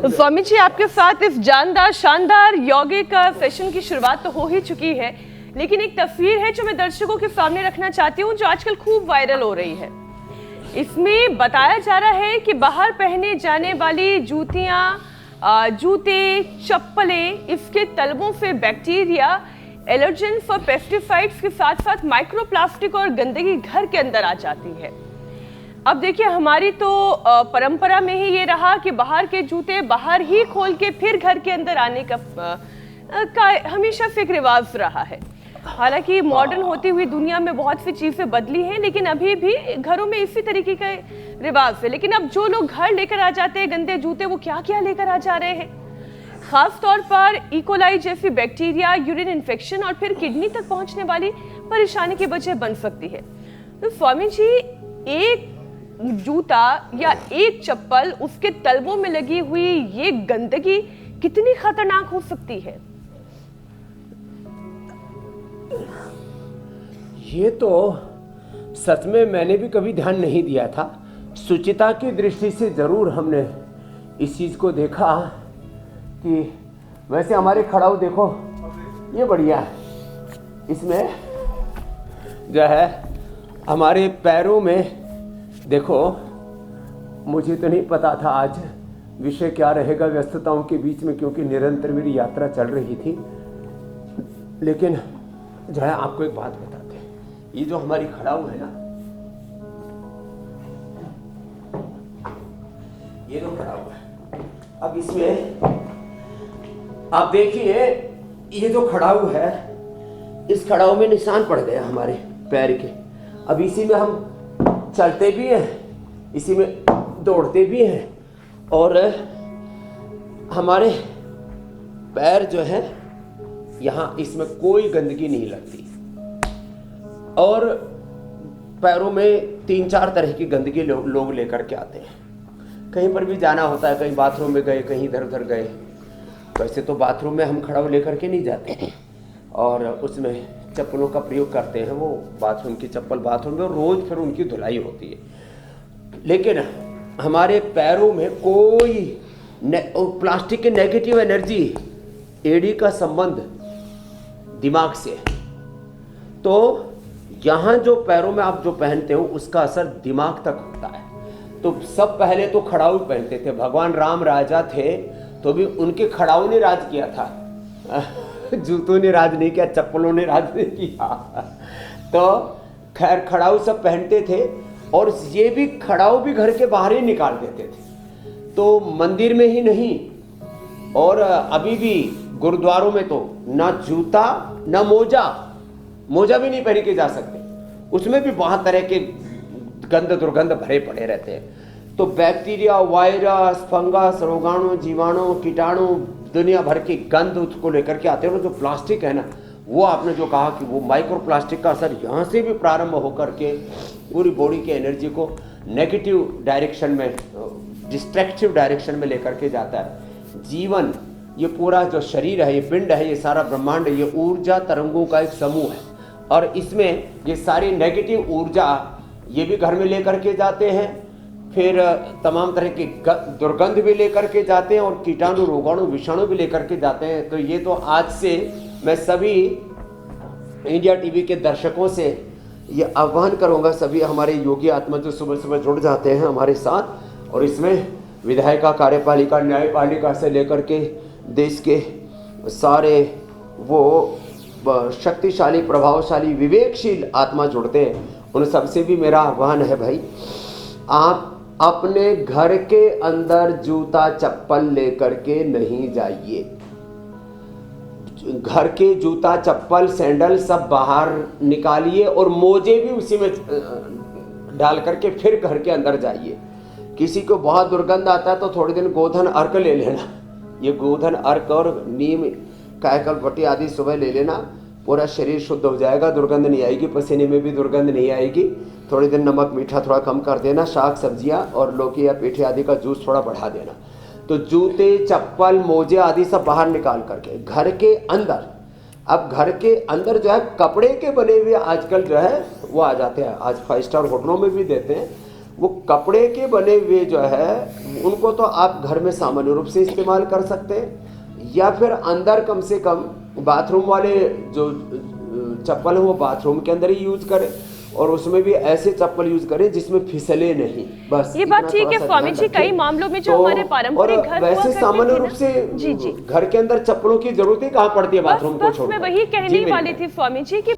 तो स्वामी जी आपके साथ इस जानदार शानदार यौगिक सेशन की शुरुआत तो हो ही चुकी है, लेकिन एक तस्वीर है जो मैं दर्शकों के सामने रखना चाहती हूँ, जो आजकल खूब वायरल हो रही है। इसमें बताया जा रहा है कि बाहर पहने जाने वाली जूतियाँ, जूते, चप्पलें, इसके तलवों से बैक्टीरिया, एलर्जेंस और पेस्टिसाइड्स के साथ साथ माइक्रोप्लास्टिक और गंदगी घर के अंदर आ जाती है। अब देखिए, हमारी तो परंपरा में ही ये रहा कि बाहर के जूते बाहर ही खोल के फिर घर के अंदर आने का हमेशा से एक रिवाज रहा है। हालांकि मॉडर्न होती हुई दुनिया में बहुत सी चीजें बदली हैं, लेकिन अभी भी घरों में इसी तरीके का रिवाज है। लेकिन अब जो लोग घर लेकर आ जाते हैं गंदे जूते, वो क्या क्या लेकर आ जा रहे हैं। खास तौर पर इकोलाई जैसी बैक्टीरिया, यूरिन इन्फेक्शन और फिर किडनी तक पहुंचने वाली परेशानी की वजह बन सकती है। तो स्वामी जी, एक जूता या एक चप्पल, उसके तलवों में लगी हुई ये गंदगी कितनी खतरनाक हो सकती है? ये तो सच में मैंने भी कभी ध्यान नहीं दिया था। शुचिता की दृष्टि से जरूर हमने इस चीज को देखा कि वैसे हमारे खड़ाऊ देखो, ये बढ़िया है। इसमें जो है हमारे पैरों में देखो, मुझे तो नहीं पता था आज विषय क्या रहेगा व्यस्तताओं के बीच में, क्योंकि निरंतर मेरी यात्रा चल रही थी। लेकिन जो है आपको एक बात बताते हैं, ये जो हमारी खड़ाऊ है ना, ये जो खड़ाऊ है, अब इसमें आप देखिए, ये जो खड़ाऊ है, इस खड़ाऊ में निशान पड़ गया हमारे पैर के। अब इसी में हम चलते भी हैं, इसी में दौड़ते भी हैं, और हमारे पैर जो है यहाँ, इसमें कोई गंदगी नहीं लगती। और पैरों में 3-4 तरह की गंदगी लोग लेकर के आते हैं। कहीं पर भी जाना होता है, कहीं बाथरूम में गए, कहीं इधर उधर गए। वैसे तो बाथरूम में हम खड़ाऊ लेकर के नहीं जाते और उसमें चप्पलों का प्रयोग करते हैं। वो बाथरूम की चप्पल बाथरूम में रोज फिर उनकी धुलाई होती है। लेकिन हमारे पैरों में कोई प्लास्टिक की नेगेटिव एनर्जी, एडी का संबंध दिमाग से है। तो यहाँ जो पैरों में आप जो पहनते हो, उसका असर दिमाग तक होता है। तो सब पहले तो खड़ाऊ पहनते थे। भगवान राम राजा थे तो भी उनके खड़ाऊ ने राज किया था, जूतों ने राज नहीं किया, चप्पलों ने राज नहीं किया। तो खैर खड़ाऊ सब पहनते थे, और ये भी खड़ाऊ भी घर के बाहर ही निकाल देते थे। तो मंदिर में ही नहीं, और अभी भी गुरुद्वारों में तो ना जूता ना मोजा भी नहीं पहन के जा सकते। उसमें भी बहुत तरह के गंद दुर्गंध भरे पड़े रहते हैं। तो बैक्टीरिया, वायरस, फंगस, रोगाणु, जीवाणु, कीटाणु, दुनिया भर की गंध उसको लेकर के आते हैं। जो प्लास्टिक है ना, वो आपने जो कहा कि वो माइक्रो प्लास्टिक का असर यहाँ से भी प्रारंभ होकर के पूरी बॉडी की एनर्जी को नेगेटिव डायरेक्शन में, डिस्ट्रक्टिव डायरेक्शन में लेकर के जाता है। जीवन, ये पूरा जो शरीर है, ये पिंड है, ये सारा ब्रह्मांड, ये ऊर्जा तरंगों का एक समूह है। और इसमें ये सारी नेगेटिव ऊर्जा ये भी घर में लेकर के जाते हैं। फिर तमाम तरह की दुर्गंध भी लेकर के जाते हैं, और कीटाणु, रोगाणु, विषाणु भी लेकर के जाते हैं। तो ये तो आज से मैं सभी इंडिया टीवी के दर्शकों से ये आह्वान करूंगा, सभी हमारे योगी आत्मा जो सुबह सुबह जुड़ जाते हैं हमारे साथ, और इसमें विधायिका, कार्यपालिका, न्यायपालिका से लेकर के देश के सारे वो शक्तिशाली, प्रभावशाली, विवेकशील आत्मा जुड़ते हैं। उन सबसे भी मेरा आह्वान है, भाई आप अपने घर के अंदर जूता चप्पल लेकर के नहीं जाइए। घर के जूता चप्पल सैंडल सब बाहर निकालिए, और मोजे भी उसी में डाल करके फिर घर के अंदर जाइए। किसी को बहुत दुर्गंध आता है तो थोड़े दिन गोधन अर्क ले लेना। ये गोधन अर्क और नीम, कायकल्पट्टी आदि सुबह ले लेना, पूरा शरीर शुद्ध हो जाएगा, दुर्गंध नहीं आएगी, पसीने में भी दुर्गंध नहीं आएगी। थोड़े दिन नमक मीठा थोड़ा कम कर देना, शाक सब्जियां और लौकी या पेठे आदि का जूस थोड़ा बढ़ा देना। तो जूते, चप्पल, मोजे आदि सब बाहर निकाल करके घर के अंदर, अब घर के अंदर जो है कपड़े के बने हुए आजकल जो है वो आ जाते हैं। आज 5 स्टार होटलों में भी देते हैं, वो कपड़े के बने हुए जो है उनको तो आप घर में सामान्य रूप से इस्तेमाल कर सकते हैं, या फिर अंदर कम से कम बाथरूम वाले जो चप्पल है वो बाथरूम के अंदर ही यूज करें, और उसमें भी ऐसे चप्पल यूज करें जिसमें फिसले नहीं। बस ये बात ठीक है स्वामी जी, कई मामलों में जो हमारे पारंपरिक घर हुआ वैसे करते सामान्य थे रूप ना, से जी जी, घर के अंदर चप्पलों की जरूरत ही कहाँ पड़ती है बाथरूम को बस छोड़कर। मैं वही जी कहने मेरी वाली बहन। थी स्वामी जी कि